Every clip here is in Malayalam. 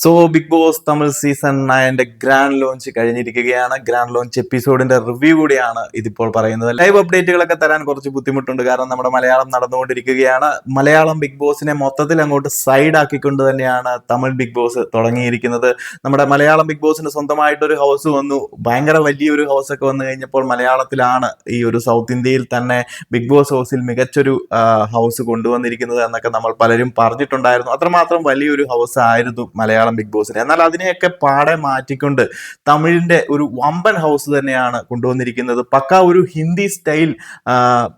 So Bigg Boss Tamil season 9 grand launch കഴിഞ്ഞിരിക്കുകയാണ്. ഗ്രാൻഡ് ലോഞ്ച് എപ്പിസോഡിന്റെ റിവ്യൂ കൂടിയാണ് ഇതിപ്പോൾ പറയുന്നത്. ലൈവ് അപ്ഡേറ്റുകളൊക്കെ തരാൻ കുറച്ച് ബുദ്ധിമുട്ടുണ്ട്, കാരണം നമ്മുടെ മലയാളം നടന്നുകൊണ്ടിരിക്കുകയാണ്. മലയാളം ബിഗ് ബോസിനെ മൊത്തത്തിൽ അങ്ങോട്ട് സൈഡ് ആക്കിക്കൊണ്ട് തന്നെയാണ് തമിഴ് ബിഗ് ബോസ് തുടങ്ങിയിരിക്കുന്നത്. നമ്മുടെ മലയാളം ബിഗ് ബോസിന് സ്വന്തമായിട്ടൊരു ഹൗസ് വന്നു, ഭയങ്കര വലിയൊരു ഹൗസ് ഒക്കെ വന്നു കഴിഞ്ഞപ്പോൾ മലയാളത്തിലാണ് ഈ ഒരു സൗത്ത് ഇന്ത്യയിൽ തന്നെ ബിഗ് ബോസ് ഹൗസിൽ മികച്ചൊരു ഹൗസ് കൊണ്ടുവന്നിരിക്കുന്നത് എന്നൊക്കെ നമ്മൾ പലരും പറഞ്ഞിട്ടുണ്ടായിരുന്നു. അത്രമാത്രം വലിയൊരു ഹൗസ് ആയിരുന്നു മലയാളം ബിഗ് ബോസിന്. എന്നാൽ അതിനെയൊക്കെ പാടെ മാറ്റിക്കൊണ്ട് തമിഴിന്റെ ഒരു വമ്പൻ ഹൗസ് തന്നെയാണ് കൊണ്ടുവന്നിരിക്കുന്നത്. പക്ക ഒരു Hindi style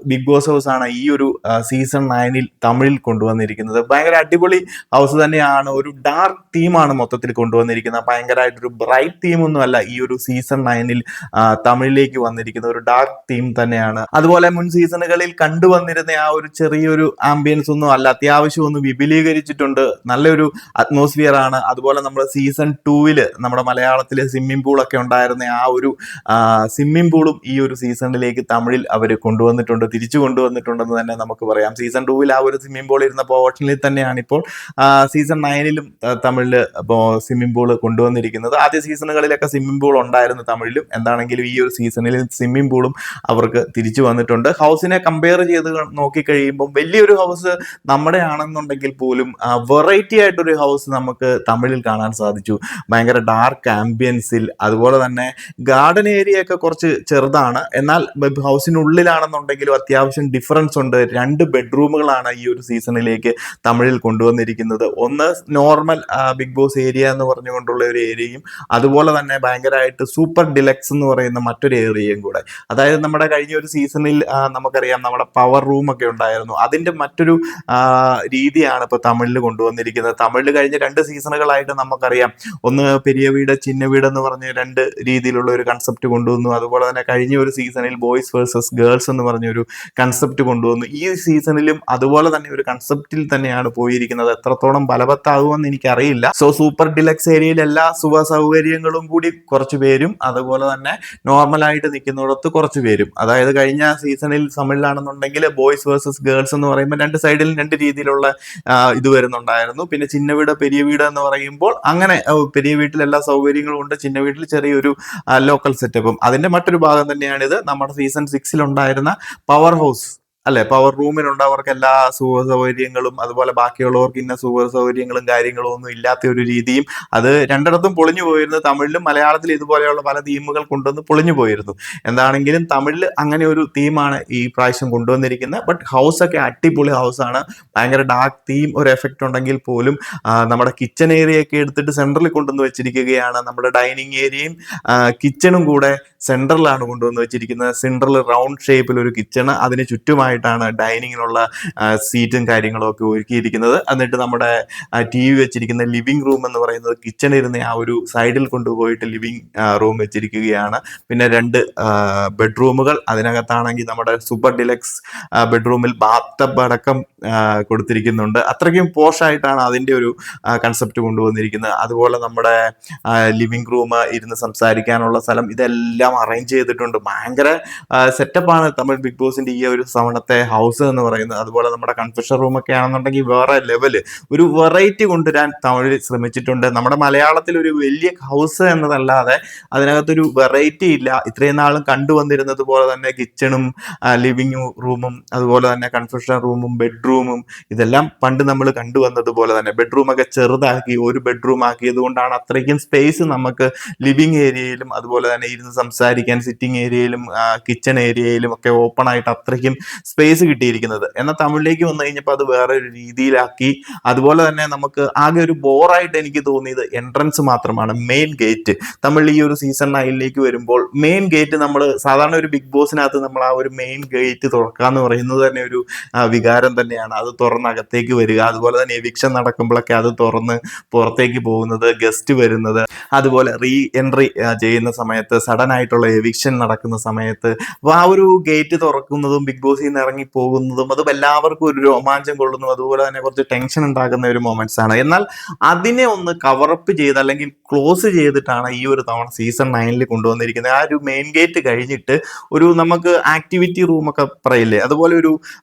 Bigg Boss house ആണ് ഈ ഒരു സീസൺ 9 തമിഴിൽ കൊണ്ടുവന്നിരിക്കുന്നത്. ഭയങ്കര അടിപൊളി ഹൗസ് തന്നെയാണ്. ഒരു ഡാർക്ക് തീമാണ് മൊത്തത്തിൽ കൊണ്ടുവന്നിരിക്കുന്നത്. ഭയങ്കരമായിട്ടൊരു ബ്രൈറ്റ് തീം ഒന്നും അല്ല ഈ ഒരു സീസൺ 9 തമിഴിലേക്ക് വന്നിരിക്കുന്ന ഒരു ഡാർക്ക് തീം തന്നെയാണ്. അതുപോലെ മുൻ സീസണുകളിൽ കണ്ടുവന്നിരുന്ന ആ ഒരു ചെറിയൊരു ആംബിയൻസ് ഒന്നും അല്ല, അത്യാവശ്യം ഒന്ന് വിപുലീകരിച്ചിട്ടുണ്ട്. നല്ലൊരു അറ്റ്മോസ്ഫിയർ ആണ്. അതുപോലെ നമ്മൾ സീസൺ 2 നമ്മുടെ മലയാളത്തിലെ സ്വിമ്മിംഗ് പൂളൊക്കെ ഉണ്ടായിരുന്ന ആ ഒരു സ്വിമ്മിംഗ് പൂളും ഈ ഒരു സീസണിലേക്ക് തമിഴിൽ അവർ കൊണ്ടുവന്നിട്ടുണ്ട്, തിരിച്ചു കൊണ്ടുവന്നിട്ടുണ്ടെന്ന് തന്നെ നമുക്ക് പറയാം. സീസൺ 2 ആ ഒരു സ്വിമ്മിംഗ് പൂൾ ഇരുന്ന പോർഷനിൽ തന്നെയാണ് ഇപ്പോൾ സീസൺ 9 തമിഴിൽ സ്വിമ്മിംഗ് പൂൾ കൊണ്ടുവന്നിരിക്കുന്നത്. ആദ്യ സീസണുകളിലൊക്കെ സ്വിമ്മിംഗ് പൂൾ ഉണ്ടായിരുന്നു തമിഴിലും. എന്താണെങ്കിലും ഈ ഒരു സീസണിൽ സ്വിമ്മിംഗ് പൂളും അവർക്ക് തിരിച്ചു വന്നിട്ടുണ്ട്. ഹൗസിനെ കമ്പയർ ചെയ്ത് നോക്കിക്കഴിയുമ്പോൾ വലിയൊരു ഹൗസ് നമ്മുടെ ആണെന്നുണ്ടെങ്കിൽ പോലും വെറൈറ്റി ആയിട്ടൊരു ഹൗസ് നമുക്ക് തമിഴിൽ കാണാൻ സാധിച്ചു. ഭയങ്കര ഡാർക്ക് ആംബിയൻസിൽ, അതുപോലെ തന്നെ ഗാർഡൻ ഏരിയ ഒക്കെ കുറച്ച് ചെറുതാണ്, എന്നാൽ ഹൗസിനുള്ളിലാണെന്നുണ്ടെങ്കിലും അത്യാവശ്യം ഡിഫറൻസ് ഉണ്ട്. 2 ബെഡ്റൂമുകളാണ് ഈ ഒരു സീസണിലേക്ക് തമിഴിൽ കൊണ്ടുവന്നിരിക്കുന്നത്. ഒന്ന് നോർമൽ ബിഗ് ബോസ് ഏരിയ എന്ന് പറഞ്ഞുകൊണ്ടുള്ള ഒരു ഏരിയയും, അതുപോലെ തന്നെ ഭയങ്കരമായിട്ട് സൂപ്പർ ഡിലക്സ് എന്ന് പറയുന്ന മറ്റൊരു ഏരിയയും കൂടെ. അതായത് നമ്മുടെ കഴിഞ്ഞ ഒരു സീസണിൽ നമുക്കറിയാം നമ്മുടെ പവർ റൂം ഒക്കെ ഉണ്ടായിരുന്നു, അതിന്റെ മറ്റൊരു രീതിയാണ് ഇപ്പൊ തമിഴിൽ കൊണ്ടുവന്നിരിക്കുന്നത്. തമിഴിൽ കഴിഞ്ഞ 2 സീസണുകളായിട്ട് നമുക്കറിയാം, ഒന്ന് പെരിയ വീട് ചിന്ന വീട് എന്ന് പറഞ്ഞ് 2 രീതിയിലുള്ള ഒരു കൺസെപ്റ്റ് കൊണ്ടുവന്നു. അതുപോലെ തന്നെ കഴിഞ്ഞ ഒരു സീസണിൽ ബോയ്സ് വേഴ്സസ് ഗേൾസ് എന്ന് പറഞ്ഞൊരു കൺസെപ്റ്റ് കൊണ്ടുവന്നു. ഈ സീസണിലും അതുപോലെ തന്നെ ഒരു കൺസെപ്റ്റിൽ തന്നെയാണ് പോയിരിക്കുന്നത്. എത്രത്തോളം ബലവത്താകുമെന്ന് എനിക്കറിയില്ല. സോ സൂപ്പർ ഡിലക്സ് ഏരിയയിൽ എല്ലാ സുഖ സൗകര്യങ്ങളും കൂടി കുറച്ച് പേരും, അതുപോലെ തന്നെ നോർമലായിട്ട് നിൽക്കുന്നിടത്ത് കുറച്ച് പേരും, അതായത് കഴിഞ്ഞ സീസണിൽ തമിഴിലാണെന്നുണ്ടെങ്കിൽ ബോയ്സ് വേഴ്സസ് ഗേൾസ് എന്ന് പറയുമ്പോൾ 2 സൈഡിലും 2 രീതിയിലുള്ള ഇത് വരുന്നുണ്ടായിരുന്നു. പിന്നെ ചിന്ന വീട് പെരിയ വീട് എന്ന് പറയുമ്പോൾ അങ്ങനെ പെരിയ വീട്ടിൽ എല്ലാ സൗകര്യങ്ങളും ഉണ്ട്, ചിന്ന വീട്ടിൽ ചെറിയൊരു ലോക്കൽ സെറ്റപ്പും. അതിന്റെ മറ്റൊരു ഭാഗം തന്നെയാണിത്. നമ്മുടെ സീസൺ 6 ഉണ്ടായിരുന്ന പവർ ഹൗസ് അല്ലെ, പവർ റൂമിലുണ്ട് അവർക്ക് എല്ലാ സുഖ സൗകര്യങ്ങളും, അതുപോലെ ബാക്കിയുള്ളവർക്ക് ഇന്ന സുഖ സൗകര്യങ്ങളും കാര്യങ്ങളും ഒന്നും ഇല്ലാത്ത ഒരു രീതിയും. അത് 2ഇടത്തും പൊളിഞ്ഞു പോയിരുന്നു. തമിഴിലും മലയാളത്തിലും ഇതുപോലെയുള്ള പല തീമുകൾ കൊണ്ടുവന്ന് പൊളിഞ്ഞു പോയിരുന്നു. എന്താണെങ്കിലും തമിഴിൽ അങ്ങനെ ഒരു തീമാണ് ഈ പ്രാവശ്യം കൊണ്ടുവന്നിരിക്കുന്നത്. ബട്ട് ഹൗസ് ഒക്കെ അടിപൊളി ഹൗസാണ്. ഭയങ്കര ഡാർക്ക് തീം ഒരു എഫക്റ്റ് ഉണ്ടെങ്കിൽ പോലും നമ്മുടെ കിച്ചൺ ഏരിയ ഒക്കെ എടുത്തിട്ട് സെൻട്രലിൽ കൊണ്ടുവന്ന് വെച്ചിരിക്കുകയാണ്. നമ്മുടെ ഡൈനിങ് ഏരിയയും കിച്ചണും കൂടെ സെൻട്രലാണ് കൊണ്ടുവന്ന് വെച്ചിരിക്കുന്നത്. സെൻട്രൽ റൗണ്ട് ഷേപ്പിൽ ഒരു കിച്ചണ്, അതിന് ചുറ്റുമായിട്ടാണ് ഡൈനിങ്ങിനുള്ള സീറ്റും കാര്യങ്ങളും ഒക്കെ ഒരുക്കിയിരിക്കുന്നത്. എന്നിട്ട് നമ്മുടെ TV വെച്ചിരിക്കുന്ന ലിവിംഗ് റൂം എന്ന് പറയുന്നത് കിച്ചൺ ഇരുന്ന ആ ഒരു സൈഡിൽ കൊണ്ടുപോയിട്ട് ലിവിംഗ് റൂം വെച്ചിരിക്കുകയാണ്. പിന്നെ 2 ബെഡ്റൂമുകൾ, അതിനകത്താണെങ്കിൽ നമ്മുടെ സൂപ്പർ ഡിലക്സ് ബെഡ്റൂമിൽ ബാത്ത് അടക്കം കൊടുത്തിരിക്കുന്നുണ്ട്. അത്രയ്ക്കും പോഷായിട്ടാണ് അതിൻ്റെ ഒരു കൺസെപ്റ്റ് കൊണ്ടുവന്നിരിക്കുന്നത്. അതുപോലെ നമ്മുടെ ലിവിംഗ് റൂം, ഇരുന്ന് സംസാരിക്കാനുള്ള സ്ഥലം, ഇതെല്ലാം അറേഞ്ച് ചെയ്തിട്ടുണ്ട്. ഭയങ്കര സെറ്റപ്പാണ് തമിഴ് ബിഗ് ബോസിന്റെ ഈ ഒരു തവണത്തെ ഹൗസ് എന്ന് പറയുന്നത്. അതുപോലെ നമ്മുടെ കൺഫെഷൻ റൂമൊക്കെ ആണെന്നുണ്ടെങ്കിൽ വേറെ ലെവല് ഒരു വെറൈറ്റി കൊണ്ടുവരാൻ തമിഴ് ശ്രമിച്ചിട്ടുണ്ട്. നമ്മുടെ മലയാളത്തിൽ ഒരു വലിയ ഹൗസ് എന്നതല്ലാതെ അതിനകത്തൊരു വെറൈറ്റി ഇല്ല. ഇത്രയും നാളും കണ്ടുവന്നിരുന്നത് പോലെ തന്നെ കിച്ചണും ലിവിംഗ് റൂമും, അതുപോലെ തന്നെ കൺഫെഷൻ റൂമും ബെഡ്റൂമും, ഇതെല്ലാം പണ്ട് നമ്മൾ കണ്ടുവന്നത് പോലെ തന്നെ ബെഡ്റൂമൊക്കെ ചെറുതാക്കി ഒരു ബെഡ്റൂം ആക്കിയത് കൊണ്ടാണ് അത്രയ്ക്കും സ്പേസ് നമുക്ക് ലിവിംഗ് ഏരിയയിലും, അതുപോലെ തന്നെ ഇരുന്ന് സംസാരിക്കാൻ സിറ്റിംഗ് ഏരിയയിലും കിച്ചൺ ഏരിയയിലും ഒക്കെ ഓപ്പൺ ആയിട്ട് അത്രയ്ക്കും സ്പേസ് കിട്ടിയിരിക്കുന്നത്. എന്നാൽ തമിഴിലേക്ക് വന്നു കഴിഞ്ഞപ്പോൾ അത് വേറെ ഒരു രീതിയിലാക്കി. അതുപോലെ തന്നെ നമുക്ക് ആകെ ഒരു ബോറായിട്ട് എനിക്ക് തോന്നിയത് എൻട്രൻസ് മാത്രമാണ്, മെയിൻ ഗേറ്റ്. തമിഴിൽ ഈ ഒരു സീസൺ 9 വരുമ്പോൾ മെയിൻ ഗേറ്റ്, നമ്മൾ സാധാരണ ഒരു ബിഗ് ബോസിനകത്ത് നമ്മൾ ആ ഒരു മെയിൻ ഗേറ്റ് തുറക്കാന്ന് പറയുന്നത് തന്നെ ഒരു വികാരം തന്നെയാണ്. അത് തുറന്ന് അകത്തേക്ക് വരിക, അതുപോലെ തന്നെ എവിക്ഷൻ നടക്കുമ്പോഴൊക്കെ അത് തുറന്ന് പുറത്തേക്ക് പോകുന്നത്, ഗസ്റ്റ് വരുന്നത്, അതുപോലെ റീ എൻട്രി ചെയ്യുന്ന സമയത്ത്, സഡൻ ആയിട്ടുള്ള എവിക്ഷൻ നടക്കുന്ന സമയത്ത്, അപ്പോൾ ആ ഒരു ഗേറ്റ് തുറക്കുന്നതും ബിഗ് ബോസിൽ നിന്ന് ഇറങ്ങി പോകുന്നതും അതും എല്ലാവർക്കും ഒരു രോമാഞ്ചം കൊള്ളുന്നതും അതുപോലെ തന്നെ കുറച്ച് ടെൻഷൻ ഉണ്ടാക്കുന്ന ഒരു മൊമെന്റ്സ് ആണ്. എന്നാൽ അതിനെ ഒന്ന് കവറപ്പ് ചെയ്ത് അല്ലെങ്കിൽ ക്ലോസ് ചെയ്തിട്ടാണ് ഈ ഒരു തവണ സീസൺ 9 കൊണ്ടുവന്നിരിക്കുന്നത്. ആ ഒരു മെയിൻ ഗേറ്റ് കഴിഞ്ഞിട്ട് ഒരു നമുക്ക് ആക്ടിവിറ്റി റൂം ഒക്കെ പറയില്ലേ, അതുപോലെ ഒരു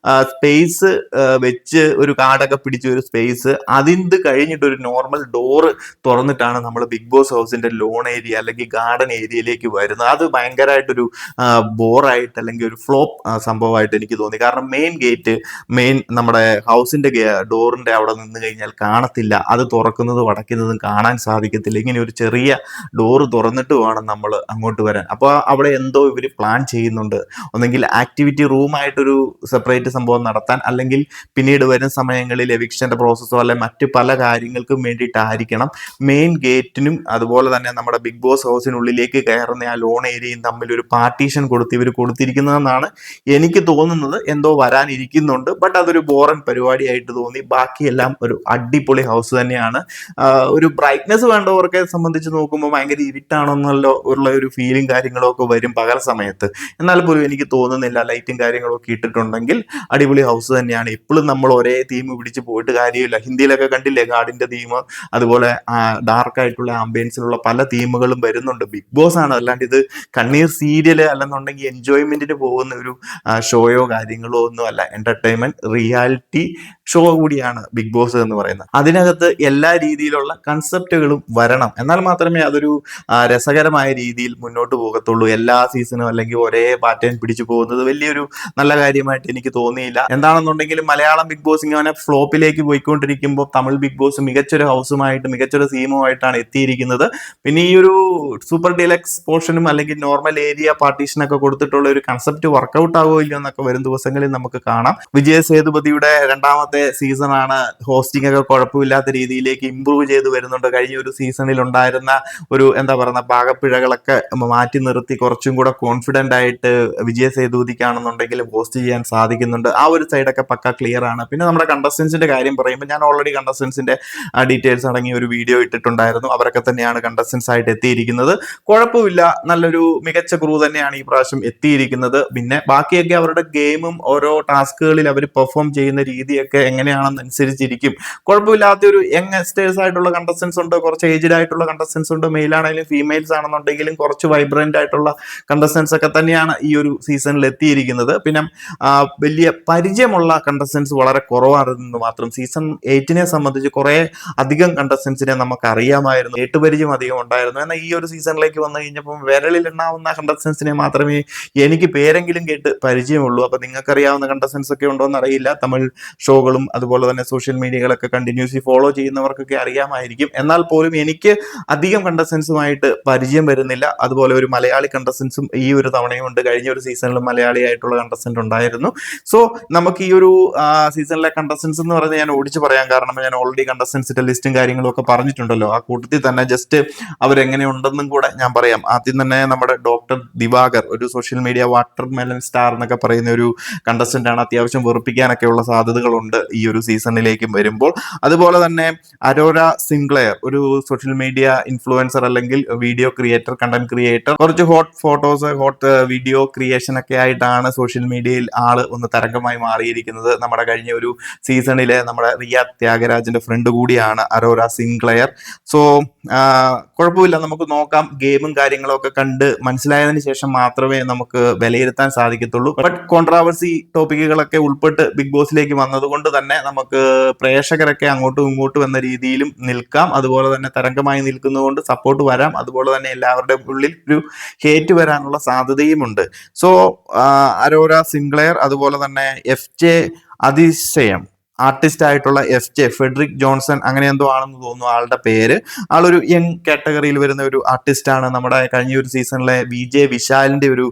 സ്പേസ് വെച്ച് ഒരു കാർഡൊക്കെ പിടിച്ച ഒരു സ്പേസ്, അതിന് കഴിഞ്ഞിട്ട് ഒരു നോർമൽ ഡോറ് തുറന്നിട്ടാണ് നമ്മൾ ബിഗ് ബോസ് ഹൗസിന്റെ ലോൺ ഏരിയ അല്ലെങ്കിൽ ഗാർഡൻ ഏരിയയിലേക്ക് വരുന്നത്. അത് ഭയങ്കരമായിട്ടൊരു ബോറായിട്ട് അല്ലെങ്കിൽ ഒരു ഫ്ലോപ്പ് സംഭവമായിട്ട് എനിക്ക് തോന്നി. കാരണം മെയിൻ നമ്മുടെ ഹൗസിന്റെ ഡോറിന്റെ അവിടെ നിന്ന് കഴിഞ്ഞാൽ കാണത്തില്ല, അത് തുറക്കുന്നതും അടയ്ക്കുന്നതും കാണാൻ സാധിക്കത്തില്ല. ഇങ്ങനെ ഒരു ചെറിയ ഡോറ് തുറന്നിട്ട് വേണം നമ്മൾ അങ്ങോട്ട് വരാൻ. അപ്പോൾ അവിടെ എന്തോ ഇവർ പ്ലാൻ ചെയ്യുന്നുണ്ട്. ഒന്നെങ്കിൽ ആക്ടിവിറ്റി റൂമായിട്ടൊരു സെപ്പറേറ്റ് സംഭവം നടത്താൻ, അല്ലെങ്കിൽ പിന്നീട് വരും സമയങ്ങളിൽ എവിക്ഷന്റെ പ്രോസസ്സോ അല്ലെ മറ്റ് പല കാര്യങ്ങൾക്കും വേണ്ടിയിട്ടായിരിക്കണം മെയിൻ ഗേറ്റിനും അതുപോലെ തന്നെ നമ്മുടെ ബിഗ് ബോസ് ഹൗസിനുള്ളിലേക്ക് കയറുന്ന ആ ലോൺ ഏരിയയും തമ്മിൽ ഒരു പാർട്ടീഷൻ ഇവർ കൊടുത്തിരിക്കുന്നതെന്നാണ് എനിക്ക് തോന്നുന്നത്. എന്തോ വരാനിരിക്കുന്നുണ്ട്, ബട്ട് അതൊരു ബോറൻ പരിപാടിയായിട്ട് തോന്നി. ബാക്കിയെല്ലാം ഒരു അടിപൊളി ഹൗസ് തന്നെയാണ്. ഒരു ബ്രൈറ്റ്നെസ് വേണ്ടവർക്ക് സംബന്ധിച്ച് നോക്കുമ്പോൾ ഭയങ്കര ഇരുട്ടാണെന്നല്ലോ ഉള്ള ഒരു ഫീലും കാര്യങ്ങളും ഒക്കെ വരും പകൽ സമയത്ത്. എന്നാൽ പോലും എനിക്ക് തോന്നുന്നില്ല. ലൈറ്റും കാര്യങ്ങളൊക്കെ ഇട്ടിട്ടുണ്ടെങ്കിൽ അടിപൊളി ഹൗസ് തന്നെയാണ്. ഇപ്പോഴും നമ്മൾ ഒരേ തീം പിടിച്ച് പോയിട്ട് കാര്യമില്ല. ഹിന്ദിയിലൊക്കെ കണ്ടില്ലേ ഗാർഡിന്റെ തീം, അതുപോലെ ഡാർക്ക് ആയിട്ടുള്ള ആംബിയൻസിലുള്ള പല തീമുകളും വരുന്നുണ്ട്. ബിഗ് ബോസ് ആണ്, അല്ലാണ്ട് ഇത് കണ്ണീർ സീരിയൽ അല്ലെന്നുണ്ടെങ്കിൽ എൻജോയ്മെന്റിന് പോകുന്ന ഒരു ഷോയോ കാര്യങ്ങളോ ഒന്നും അല്ല. എന്റർടൈൻമെന്റ് റിയാലിറ്റി ഷോ കൂടിയാണ് ബിഗ് ബോസ് എന്ന് പറയുന്നത്. അതിനകത്ത് എല്ലാ രീതിയിലുള്ള കൺസെപ്റ്റുകളും വരണം, എന്നാൽ മാത്രമേ അതൊരു രസകരമായ രീതിയിൽ മുന്നോട്ട് പോകത്തുള്ളൂ. എല്ലാ സീസണും അല്ലെങ്കിൽ ഒരേ പാറ്റേൺ പിടിച്ചു പോകുന്നത് വലിയൊരു നല്ല കാര്യമായിട്ട് എനിക്ക് തോന്നിയില്ല. എന്താണെന്നുണ്ടെങ്കിലും മലയാളം ബിഗ് ബോസ് ഇങ്ങനെ ഫ്ലോപ്പിലേക്ക് പോയിക്കൊണ്ടിരിക്കുമ്പോൾ തമിഴ് ബിഗ് ബോസ് മികച്ചൊരു ഹൗസുമായിട്ട് മികച്ചൊരു തീമുമായിട്ടാണ് എത്തിയിരിക്കുന്നത്. പിന്നെ ഈ ഒരു സൂപ്പർ ഡീലക്സ് പോർഷനും അല്ലെങ്കിൽ നോർമൽ ഏരിയ പാർട്ടീഷനൊക്കെ കൊടുത്തിട്ടുള്ള ഒരു കൺസെപ്റ്റ് വർക്കൗട്ട് ആവുകയില്ല എന്നൊക്കെ വരും ദിവസങ്ങളിൽ നമുക്ക് കാണാം. വിജയ് സേതുപതിയുടെ രണ്ടാമത്തെ സീസണാണ്. ഹോസ്റ്റിംഗ് ഒക്കെ കുഴപ്പമില്ലാത്ത രീതിയിലേക്ക് ഇമ്പ്രൂവ് ചെയ്ത് വരുന്നുണ്ട്. കഴിഞ്ഞ ഒരു സീസണിൽ ഉണ്ടായിരുന്ന ഒരു എന്താ പറയുക പാകപ്പിഴകളൊക്കെ മാറ്റി നിർത്തി കുറച്ചും കൂടെ കോൺഫിഡന്റ് ആയിട്ട് വിജയ് സേതുപതിക്കാണെന്നുണ്ടെങ്കിൽ ഹോസ്റ്റ് ചെയ്യാൻ സാധിക്കുന്നുണ്ട്. ആ ഒരു സൈഡൊക്കെ പക്ക ക്ലിയർ ആണ്. പിന്നെ നമ്മുടെ കണ്ടസ്റ്റൻസിന്റെ കാര്യം പറയുമ്പോൾ ഞാൻ ഓൾറെഡി കണ്ടസ്റ്റൻസിന്റെ ഡീറ്റെയിൽസ് അടങ്ങിയ ഒരു വീഡിയോ ഇട്ടിട്ടുണ്ടായിരുന്നു. അവരൊക്കെ തന്നെയാണ് കണ്ടസ്റ്റൻസ് ആയിട്ട് എത്തിയിരിക്കുന്നത്. കുഴപ്പമില്ല, നല്ലൊരു മികച്ച ക്രൂ തന്നെയാണ് ഈ പ്രാവശ്യം എത്തിയിരിക്കുന്നത്. പിന്നെ ബാക്കിയൊക്കെ അവരുടെ ഗെയിമും ഓരോ ടാസ്കുകളിൽ അവർ പെർഫോം ചെയ്യുന്ന രീതിയൊക്കെ എങ്ങനെയാണെന്നനുസരിച്ചിരിക്കും. കുഴപ്പമില്ലാത്തൊരു യങ്സ്റ്റേഴ്സ് ആയിട്ടുള്ള കണ്ടസ്റ്റൻസ് ഉണ്ട്, കുറച്ച് ഏജ്ഡ് ആയിട്ടുള്ള കണ്ടസ്റ്റൻസ് ഉണ്ട്. മെയിൽ ആണെങ്കിലും ഫീമെയിൽസ് ആണെന്നുണ്ടെങ്കിലും കുറച്ച് വൈബ്രന്റ് ആയിട്ടുള്ള കണ്ടസ്റ്റൻസ് ഒക്കെ തന്നെയാണ് ഈ ഒരു സീസണിൽ എത്തിയിരിക്കുന്നത്. പിന്നെ വലിയ പരിചയമുള്ള കണ്ടസ്റ്റൻസ് വളരെ കുറവാണെന്ന് മാത്രം. സീസൺ 8 സംബന്ധിച്ച് കുറെ അധികം കണ്ടസ്റ്റൻസിനെ നമുക്ക് അറിയാമായിരുന്നു, പരിചയം അധികം ഉണ്ടായിരുന്നു. എന്നാൽ ഈ ഒരു സീസണിലേക്ക് വന്നു കഴിഞ്ഞപ്പോൾ വിരലിൽ എണ്ണാവുന്ന കണ്ടസ്റ്റൻസിനെ മാത്രമേ എനിക്ക് പേരെങ്കിലും കേട്ട് പരിചയമുള്ളൂ. അപ്പൊ നിങ്ങൾക്കറിയാവുന്ന കണ്ടസ്റ്റൻസ് ഒക്കെ ഉണ്ടോ എന്ന് അറിയില്ല. തമിഴ് ഷോകളും അതുപോലെ തന്നെ സോഷ്യൽ മീഡിയകളൊക്കെ കണ്ടിന്യൂസ്ലി ഫോളോ ചെയ്യുന്നവർക്കൊക്കെ അറിയാമായിരിക്കും. എന്നാൽ പോലും എനിക്ക് അധികം കണ്ടസ്റ്റൻസുമായിട്ട് പരിചയം വരുന്നില്ല. അതുപോലെ ഒരു മലയാളി കണ്ടസ്റ്റൻസും ഈ ഒരു തവണയും ഉണ്ട്. കഴിഞ്ഞ ഒരു സീസണിലും മലയാളി ആയിട്ടുള്ള കണ്ടസ്റ്റന്റ് ഉണ്ടായിരുന്നു. സോ നമുക്ക് ഈ ഒരു സീസണിലെ കണ്ടസ്റ്റൻസ് എന്ന് പറയുന്നത് ഞാൻ ഓടിച്ചു പറയാൻ കാരണം ഞാൻ ഓൾറെഡി കണ്ടസ്റ്റൻസിന്റെ ലിസ്റ്റും കാര്യങ്ങളും ഒക്കെ പറഞ്ഞിട്ടുണ്ടല്ലോ. ആ കൂട്ടത്തിൽ തന്നെ ജസ്റ്റ് അവരെങ്ങനെയുണ്ടെന്നും കൂടെ ഞാൻ പറയാം. ആദ്യം തന്നെ നമ്മുടെ ഡോക്ടർ ദിവാകർ, ഒരു social media water melon star എന്നൊക്കെ പറയുന്ന ഒരു കണ്ടസ്റ്റന്റ് ആണ്. അത്യാവശ്യം വെറുപ്പിക്കാനൊക്കെ ഉള്ള സാധ്യതകളുണ്ട് ഈ ഒരു സീസണിലേക്ക് വരുമ്പോൾ. അതുപോലെ തന്നെ അരോര സിംഗ്ലെയർ, ഒരു സോഷ്യൽ മീഡിയ ഇൻഫ്ലുവൻസർ അല്ലെങ്കിൽ വീഡിയോ ക്രിയേറ്റർ, കണ്ടന്റ് ക്രിയേറ്റർ, കുറച്ച് hot photos hot video creation ഒക്കെ ആയിട്ടാണ് സോഷ്യൽ മീഡിയയിൽ ആള് ഒന്ന് തരംഗമായി മാറിയിരിക്കുന്നത്. നമ്മുടെ കഴിഞ്ഞ ഒരു സീസണിലെ നമ്മുടെ റിയ ത്യാഗരാജന്റെ ഫ്രണ്ട് കൂടിയാണ് അരോര സിംഗ്ലെയർ. സോ കുഴപ്പമില്ല, നമുക്ക് നോക്കാം. ഗെയിമും കാര്യങ്ങളും ഒക്കെ കണ്ട് മനസ്സിലായതിനു ശേഷം മാത്രമേ നമുക്ക് വിലയിരുത്താൻ സാധിക്കത്തുള്ളൂ. ബട്ട് കോൺട്രാവേഴ്സി ടോപ്പിക്കുകളൊക്കെ ഉൾപ്പെട്ട് ബിഗ് ബോസിലേക്ക് വന്നതുകൊണ്ട് തന്നെ നമുക്ക് പ്രേക്ഷകരൊക്കെ അങ്ങോട്ടും ഇങ്ങോട്ടും എന്ന രീതിയിലും നിൽക്കാം. അതുപോലെ തന്നെ തരംഗമായി നിൽക്കുന്നതുകൊണ്ട് സപ്പോർട്ട് വരാം. അതുപോലെ തന്നെ എല്ലാവരുടെ ഉള്ളിൽ ഒരു ഹേറ്റ് വരാനുള്ള സാധ്യതയുമുണ്ട്. സോ അരോര സിംഗ്ലെയർ, അതുപോലെ തന്നെ FJ അതിശയം ആർട്ടിസ്റ്റ് ആയിട്ടുള്ള FJ ഫെഡറിക് ജോൺസൺ അങ്ങനെ എന്തോ ആണെന്ന് തോന്നുന്നു ആളുടെ പേര്. ആളൊരു യങ് കാറ്റഗറിയിൽ വരുന്ന ഒരു ആർട്ടിസ്റ്റ് ആണ്. നമ്മുടെ കഴിഞ്ഞ ഒരു സീസണിലെ VJ വിശാലിന്റെ ഒരു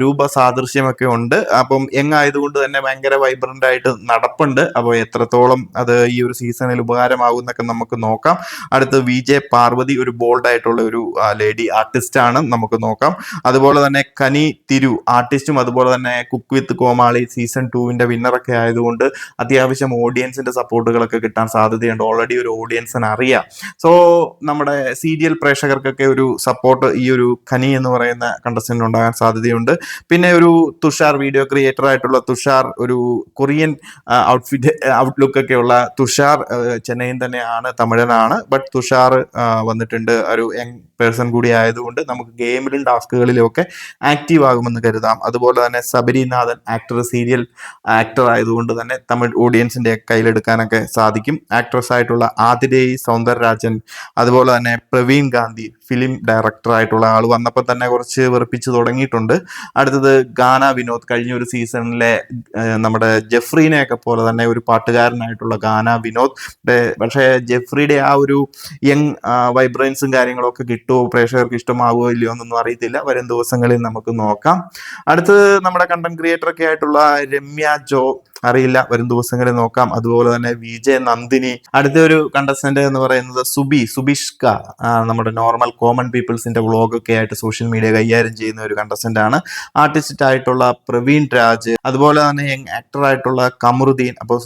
രൂപ സാദൃശ്യമൊക്കെ ഉണ്ട്. അപ്പം യങ് ആയതുകൊണ്ട് തന്നെ ഭയങ്കര വൈബ്രന്റ് ആയിട്ട് നടപ്പുണ്ട്. അപ്പോൾ എത്രത്തോളം അത് ഈ ഒരു സീസണിൽ ഉപകാരമാകും എന്നൊക്കെ നമുക്ക് നോക്കാം. അടുത്ത് VJ പാർവതി, ഒരു ബോൾഡ് ആയിട്ടുള്ള ഒരു ലേഡി ആർട്ടിസ്റ്റ് ആണ്, നമുക്ക് നോക്കാം. അതുപോലെ തന്നെ കനി തിരു ആർട്ടിസ്റ്റും അതുപോലെ തന്നെ കുക്ക് വിത്ത് കോമാളി സീസൺ 2 വിന്നറൊക്കെ ആയതുകൊണ്ട് അത്യാവശ്യം ഓഡിയൻസിന്റെ സപ്പോർട്ടുകളൊക്കെ കിട്ടാൻ സാധ്യതയുണ്ട്. ഓൾറെഡി ഒരു ഓഡിയൻസിന് അറിയാം. സോ നമ്മുടെ സീരിയൽ പ്രേക്ഷകർക്കൊക്കെ ഒരു സപ്പോർട്ട് ഈ ഒരു ഖനി എന്ന് പറയുന്ന കണ്ടസ്റ്റന്റ് ഉണ്ടാകാൻ സാധ്യതയുണ്ട്. പിന്നെ ഒരു തുഷാർ, വീഡിയോ ക്രിയേറ്റർ ആയിട്ടുള്ള തുഷാർ, ഒരു കൊറിയൻ ഔട്ട്ലുക്ക് ഒക്കെ ഉള്ള തുഷാർ ചെന്നൈയിൽ തന്നെയാണ്, തമിഴനാണ്. ബട്ട് തുഷാർ വന്നിട്ടുണ്ട്, ഒരു യങ് പേഴ്സൺ കൂടി ആയതുകൊണ്ട് നമുക്ക് ഗെയിമിലും ടാസ്കുകളിലും ഒക്കെ ആക്റ്റീവ് ആകുമെന്ന് കരുതാം. അതുപോലെ തന്നെ സബരിനാഥൻ ആക്ടർ, സീരിയൽ ആക്ടർ ആയതുകൊണ്ട് തന്നെ തമിഴ് ഓഡിയൻസിന്റെ കയ്യിലെടുക്കാനൊക്കെ സാധിക്കും. ആക്ട്രസ് ആയിട്ടുള്ള ആതിരേയി സൗന്ദരരാജൻ, അതുപോലെ തന്നെ പ്രവീൺ ഗാന്ധി ഫിലിം ഡയറക്ടർ ആയിട്ടുള്ള ആൾ വന്നപ്പോൾ തന്നെ കുറച്ച് വെറുപ്പിച്ച് തുടങ്ങിയിട്ടുണ്ട്. അടുത്തത് ഗാന വിനോദ്, കഴിഞ്ഞ ഒരു സീസണിലെ നമ്മുടെ ജെഫ്രീനെയൊക്കെ പോലെ തന്നെ ഒരു പാട്ടുകാരനായിട്ടുള്ള ഗാന വിനോദ്. പക്ഷേ ജെഫ്രിയുടെ ആ ഒരു യങ് വൈബ്രൻസും കാര്യങ്ങളൊക്കെ കിട്ടുമോ, പ്രേക്ഷകർക്ക് ഇഷ്ടമാവുമോ ഇല്ലയോ എന്നൊന്നും അറിയത്തില്ല. വരും ദിവസങ്ങളിൽ നമുക്ക് നോക്കാം. അടുത്തത് നമ്മുടെ കണ്ടന്റ് ക്രിയേറ്റർ ഒക്കെ ആയിട്ടുള്ള രമ്യ ജോ, അറിയില്ല, വരും ദിവസങ്ങളിൽ നോക്കാം. അതുപോലെ തന്നെ വിജയ് നന്ദിനി. അടുത്ത ഒരു കണ്ടസ്റ്റന്റ് എന്ന് പറയുന്നത് സുബിഷ്ക, നമ്മുടെ നോർമൽ കോമൺ പീപ്പിൾസിന്റെ വ്ളോഗ് ഒക്കെ ആയിട്ട് സോഷ്യൽ മീഡിയ കൈകാര്യം ചെയ്യുന്ന ഒരു കണ്ടസ്റ്റന്റ് ആണ്. ആർട്ടിസ്റ്റ് ആയിട്ടുള്ള പ്രവീൺ രാജ്, അതുപോലെ തന്നെ യങ് ആക്ടർ ആയിട്ടുള്ള കമറുദ്ദീൻ. അപ്പോൾ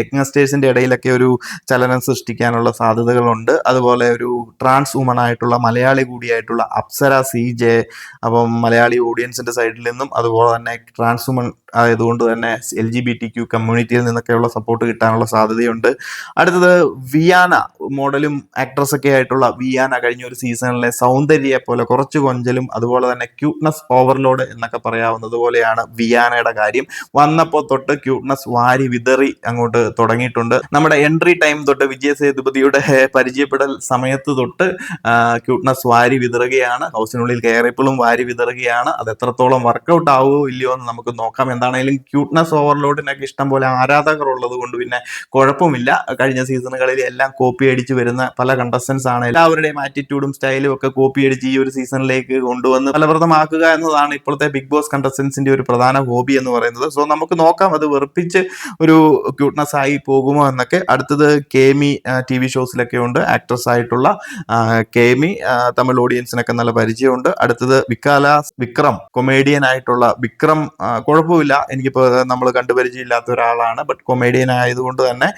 യങ്സ്റ്റേഴ്സിന്റെ ഇടയിലൊക്കെ ഒരു ചലനം സൃഷ്ടിക്കാനുള്ള സാധ്യതകളുണ്ട്. അതുപോലെ ഒരു ട്രാൻസ് വുമൺ ആയിട്ടുള്ള മലയാളി കൂടിയായിട്ടുള്ള അപ്സര CJ. അപ്പം മലയാളി ഓഡിയൻസിന്റെ സൈഡിൽ നിന്നും അതുപോലെ തന്നെ ട്രാൻസ് വുമൺ ആയതുകൊണ്ട് തന്നെ LGBTQ കമ്മ്യൂണിറ്റിയിൽ നിന്നൊക്കെയുള്ള സപ്പോർട്ട് കിട്ടാനുള്ള സാധ്യതയുണ്ട്. അടുത്തത് വിയാന, മോഡലും ആക്ട്രസ് ഒക്കെ ആയിട്ടുള്ള വിയാന. കഴിഞ്ഞ ഒരു സീസണിലെ സൗന്ദര്യയെ പോലെ കുറച്ച് കൊഞ്ചലും അതുപോലെ തന്നെ ക്യൂട്ട്നെസ് ഓവർലോഡ് എന്നൊക്കെ പറയാവുന്നത് പോലെയാണ് വിയാനയുടെ കാര്യം. വന്നപ്പോൾ തൊട്ട് ക്യൂട്ട്നെസ് വാരി വിതറി അങ്ങോട്ട് തുടങ്ങിയിട്ടുണ്ട്. നമ്മുടെ എൻട്രി ടൈം തൊട്ട് വിജയ് സേതുപതിയുടെ പരിചയപ്പെടൽ സമയത്ത് തൊട്ട് ക്യൂട്ട്നെസ് വാരി വിതറുകയാണ്. ഹൗസിനുള്ളിൽ കയറിയപ്പോഴും വാരി വിതറുകയാണ്. അത് എത്രത്തോളം വർക്കൗട്ട് ആവുമോ ഇല്ലയോ എന്ന് നമുക്ക് നോക്കാം. എന്താണെങ്കിലും ക്യൂട്ട്നെസ് ഓവർലോഡിനൊക്കെ ഇഷ്ടം പോലെ ആരാധകർ ഉള്ളത് കൊണ്ട് പിന്നെ കുഴപ്പമില്ല. കഴിഞ്ഞ സീസണുകളിൽ എല്ലാം കോപ്പി അടിച്ച് വരുന്ന പല കണ്ടസ്റ്റൻസ് ആണ്. എല്ലാവരുടെയും ആറ്റിറ്റ്യൂഡും സ്റ്റൈലും ഒക്കെ കോപ്പി അടിച്ച് ഈ ഒരു സീസണിലേക്ക് കൊണ്ടുവന്ന് ഫലപ്രദമാക്കുക എന്നതാണ് ഇപ്പോഴത്തെ ബിഗ് ബോസ് കണ്ടസ്റ്റൻസിന്റെ ഒരു പ്രധാന ഹോബി എന്ന് പറയുന്നത്. സോ നമുക്ക് നോക്കാം അത് വെറുപ്പിച്ച് ഒരു ക്യൂട്ട്നെസ് ആയി പോകുമോ എന്നൊക്കെ. അടുത്തത് കേമി, TV ഷോസിലൊക്കെ ഉണ്ട് ആക്ട്രസ് ആയിട്ടുള്ള കേമി. തമിഴ് ഓഡിയൻസിനൊക്കെ നല്ല പരിചയമുണ്ട്. അടുത്തത് വിക്രം, കൊമേഡിയൻ ആയിട്ടുള്ള വിക്രം. കുഴപ്പമില്ല, എനിക്കിപ്പോൾ നമ്മൾ കണ്ടുപരിചയമില്ലാത്ത ഒരാളാണ്. ബട്ട് കൊമേഡിയൻ ആയതുകൊണ്ട് തന്നെ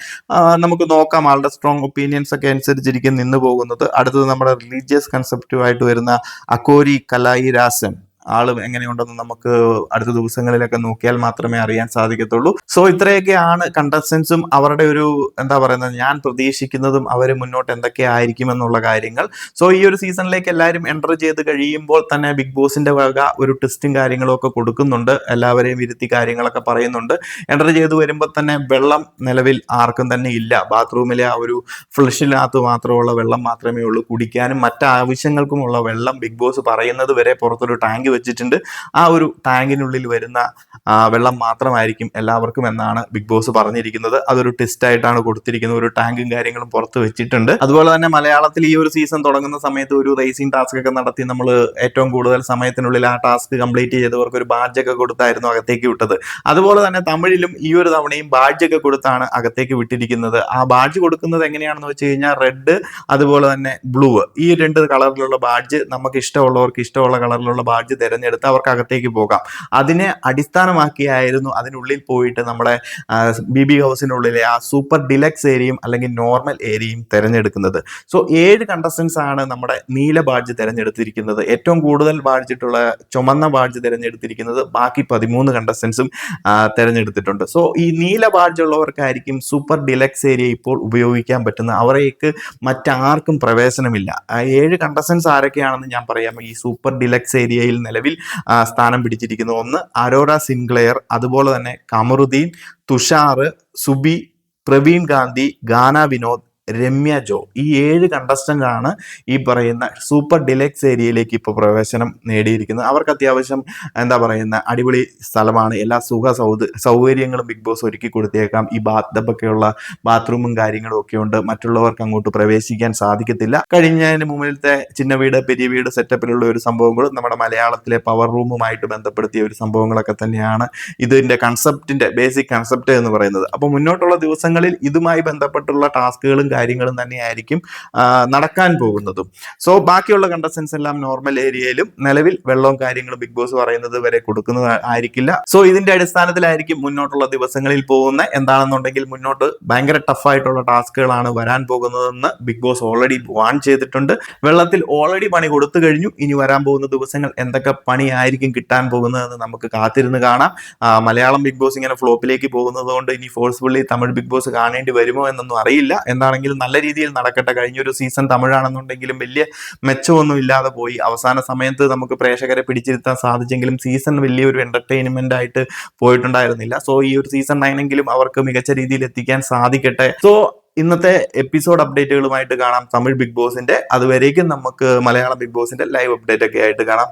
നമുക്ക് നോക്കാം. ആളുടെ സ്ട്രോങ് ഒപ്പീനിയൻസ് ഒക്കെ അനുസരിച്ചിരിക്കും നിന്ന് പോകുന്നത്. അടുത്തത് നമ്മുടെ റിലീജിയസ് കൺസെപ്റ്റുമായിട്ട് വരുന്ന അക്കോരി കലായി രാസൻ. ആളും എങ്ങനെയുണ്ടെന്ന് നമുക്ക് അടുത്ത ദിവസങ്ങളിലൊക്കെ നോക്കിയാൽ മാത്രമേ അറിയാൻ സാധിക്കത്തുള്ളൂ. സോ ഇത്രയൊക്കെയാണ് കണ്ടസ്റ്റൻസും അവരുടെ ഒരു എന്താ പറയുന്നത്, ഞാൻ പ്രതീക്ഷിക്കുന്നതും അവർ മുന്നോട്ട് എന്തൊക്കെ ആയിരിക്കും എന്നുള്ള കാര്യങ്ങൾ. സോ ഈ ഒരു സീസണിലേക്ക് എല്ലാവരും എൻ്റർ ചെയ്ത് കഴിയുമ്പോൾ തന്നെ ബിഗ് ബോസിന്റെ വക ഒരു ടെസ്റ്റും കാര്യങ്ങളും ഒക്കെ കൊടുക്കുന്നുണ്ട്. എല്ലാവരെയും ഇരുത്തി കാര്യങ്ങളൊക്കെ പറയുന്നുണ്ട്. എൻ്റർ ചെയ്ത് വരുമ്പോൾ തന്നെ വെള്ളം നിലവിൽ ആർക്കും തന്നെ ഇല്ല. ബാത്റൂമിലെ ആ ഒരു ഫ്ലഷിനകത്ത് മാത്രമുള്ള വെള്ളം മാത്രമേ ഉള്ളൂ. കുടിക്കാനും മറ്റാവശ്യങ്ങൾക്കുമുള്ള വെള്ളം ബിഗ് ബോസ് പറയുന്നത് വരെ പുറത്തൊരു ടാങ്ക് വെച്ചിട്ടുണ്ട്. ആ ഒരു ടാങ്കിനുള്ളിൽ വരുന്ന വെള്ളം മാത്രമായിരിക്കും എല്ലാവർക്കും എന്നാണ് ബിഗ് ബോസ് പറഞ്ഞിരിക്കുന്നത്. അതൊരു ടെസ്റ്റ് ആയിട്ടാണ് കൊടുത്തിരിക്കുന്നത്. ഒരു ടാങ്കും കാര്യങ്ങളും പുറത്ത് വെച്ചിട്ടുണ്ട്. അതുപോലെ തന്നെ മലയാളത്തിൽ ഈ ഒരു സീസൺ തുടങ്ങുന്ന സമയത്ത് ഒരു റേസിംഗ് ടാസ്ക് ഒക്കെ നടത്തി നമ്മൾ ഏറ്റവും കൂടുതൽ സമയത്തിനുള്ളിൽ ആ ടാസ്ക് കംപ്ലീറ്റ് ചെയ്തവർക്ക് ഒരു ബാഡ്ജൊക്കെ കൊടുത്തായിരുന്നു അകത്തേക്ക് വിട്ടത്. അതുപോലെ തന്നെ തമിഴിലും ഈ ഒരു തവണയും ബാഡ്ജൊക്കെ കൊടുത്താണ് അകത്തേക്ക് വിട്ടിരിക്കുന്നത്. ആ ബാഡ്ജ് കൊടുക്കുന്നത് എങ്ങനെയാണെന്ന് വെച്ച് കഴിഞ്ഞാൽ റെഡ് അതുപോലെ തന്നെ ബ്ലൂ, ഈ 2 കളറിലുള്ള ബാഡ്ജ് നമുക്ക് ഇഷ്ടമുള്ളവർക്ക് ഇഷ്ടമുള്ള കളറിലുള്ള ബാഡ്ജ് തിരഞ്ഞെടുത്ത് അവർക്ക് അകത്തേക്ക് പോകാം. അതിനെ അടിസ്ഥാനമാക്കിയായിരുന്നു അതിനുള്ളിൽ പോയിട്ട് നമ്മുടെ BB ഹൗസിനുള്ളിലെ ആ സൂപ്പർ ഡിലക്സ് ഏരിയയും അല്ലെങ്കിൽ നോർമൽ ഏരിയയും തിരഞ്ഞെടുക്കുന്നത്. സോ 7 കണ്ടസ്റ്റൻസ് ആണ് നമ്മുടെ നീല ബാഡ്ജ് തിരഞ്ഞെടുത്തിരിക്കുന്നത്. ഏറ്റവും കൂടുതൽ ബാഡ്ജിട്ടുള്ള ചുമന്ന ബാഡ്ജ് തിരഞ്ഞെടുത്തിരിക്കുന്നത് ബാക്കി 13 കണ്ടസ്റ്റൻസും തിരഞ്ഞെടുത്തിട്ടുണ്ട്. സോ ഈ നീല ബാഡ്ജ് ഉള്ളവർക്കായിരിക്കും സൂപ്പർ ഡിലക്സ് ഏരിയ ഇപ്പോൾ ഉപയോഗിക്കാൻ പറ്റുന്ന. അവരേക്ക് മറ്റാർക്കും പ്രവേശനമില്ല. 7 കണ്ടസ്റ്റൻസ് ആരൊക്കെയാണെന്ന് ഞാൻ പറയാം. ഈ സൂപ്പർ ഡിലക്സ് ഏരിയയിൽ നിലവിൽ സ്ഥാനം പിടിച്ചിരിക്കുന്നു. ഒന്ന് അരോറ സിൻക്ലെയർ, അതുപോലെ തന്നെ കമറുദ്ദീൻ, തുഷാർ, സുബി, പ്രവീൺ ഗാന്ധി, ഗാന വിനോദ്, രമ്യ ജോ. ഈ 7 കണ്ടസ്റ്റന്റ് ആണ് ഈ പറയുന്ന സൂപ്പർ ഡിലക്സ് ഏരിയയിലേക്ക് ഇപ്പോൾ പ്രവേശനം നേടിയിരിക്കുന്നത്. അവർക്ക് അത്യാവശ്യം എന്താ പറയുന്ന അടിപൊളി സ്ഥലമാണ്. എല്ലാ സൗകര്യങ്ങളും ബിഗ് ബോസ് ഒരുക്കി കൊടുത്തേക്കാം. ഈ ബാത്ടബൊക്കെയുള്ള ബാത്റൂമും കാര്യങ്ങളും ഒക്കെ ഉണ്ട്. മറ്റുള്ളവർക്ക് അങ്ങോട്ട് പ്രവേശിക്കാൻ സാധിക്കത്തില്ല. കഴിഞ്ഞതിന് മുമ്പിലത്തെ ചിന്ന വീട് പെരിയ വീട് സെറ്റപ്പിലുള്ള ഒരു സംഭവങ്ങളും നമ്മുടെ മലയാളത്തിലെ പവർ റൂമുമായിട്ട് ബന്ധപ്പെടുത്തിയ ഒരു സംഭവങ്ങളൊക്കെ തന്നെയാണ് ഇതിന്റെ കൺസെപ്റ്റിന്റെ ബേസിക് കൺസെപ്റ്റ് എന്ന് പറയുന്നത്. അപ്പോൾ മുന്നോട്ടുള്ള ദിവസങ്ങളിൽ ഇതുമായി ബന്ധപ്പെട്ടുള്ള ടാസ്കുകളും കാര്യങ്ങളും തന്നെയായിരിക്കും നടക്കാൻ പോകുന്നതും. സോ ബാക്കിയുള്ള കണ്ടസ്റ്റൻസ് എല്ലാം നോർമൽ ഏരിയയിലും നിലവിൽ വെള്ളവും കാര്യങ്ങളും ബിഗ് ബോസ് പറയുന്നത് വരെ കൊടുക്കുന്നത് ആയിരിക്കില്ല. സോ ഇതിന്റെ അടിസ്ഥാനത്തിലായിരിക്കും മുന്നോട്ടുള്ള ദിവസങ്ങളിൽ പോകുന്ന. എന്താണെന്നുണ്ടെങ്കിൽ മുന്നോട്ട് ഭയങ്കര ടഫായിട്ടുള്ള ടാസ്കുകളാണ് വരാൻ പോകുന്നതെന്ന് ബിഗ് ബോസ് ഓൾറെഡി വാൺ ചെയ്തിട്ടുണ്ട്. വെള്ളത്തിൽ ഓൾറെഡി പണി കൊടുത്തു കഴിഞ്ഞു. ഇനി വരാൻ പോകുന്ന ദിവസങ്ങൾ എന്തൊക്കെ പണിയായിരിക്കും കിട്ടാൻ പോകുന്നതെന്ന് നമുക്ക് കാത്തിരുന്ന് കാണാം. മലയാളം ബിഗ് ബോസ് ഇങ്ങനെ ഫ്ലോപ്പിലേക്ക് പോകുന്നത് കൊണ്ട് ഇനി ഫോഴ്സ്ഫുള്ളി തമിഴ് ബിഗ് ബോസ് കാണേണ്ടി വരുമോ എന്നൊന്നും അറിയില്ല. എന്താണെങ്കിലും നല്ല രീതിയിൽ നടക്കട്ടെ. കഴിഞ്ഞൊരു സീസൺ തമിഴാണെന്നുണ്ടെങ്കിലും വലിയ മെച്ചമൊന്നും ഇല്ലാതെ പോയി. അവസാന സമയത്ത് നമുക്ക് പ്രേക്ഷകരെ പിടിച്ചിരുത്താൻ സാധിച്ചെങ്കിലും സീസൺ വലിയൊരു എന്റർടൈൻമെന്റ് ആയിട്ട് പോയിട്ടുണ്ടായിരുന്നില്ല. സോ ഈ ഒരു സീസൺ 9 അവർക്ക് മികച്ച രീതിയിൽ എത്തിക്കാൻ സാധിക്കട്ടെ. സോ ഇന്നത്തെ എപ്പിസോഡ് അപ്ഡേറ്റുകളുമായിട്ട് കാണാം തമിഴ് ബിഗ് ബോസിന്റെ. അതുവരേക്കും നമുക്ക് മലയാളം ബിഗ് ബോസിന്റെ ലൈവ് അപ്ഡേറ്റ് ഒക്കെ ആയിട്ട് കാണാം.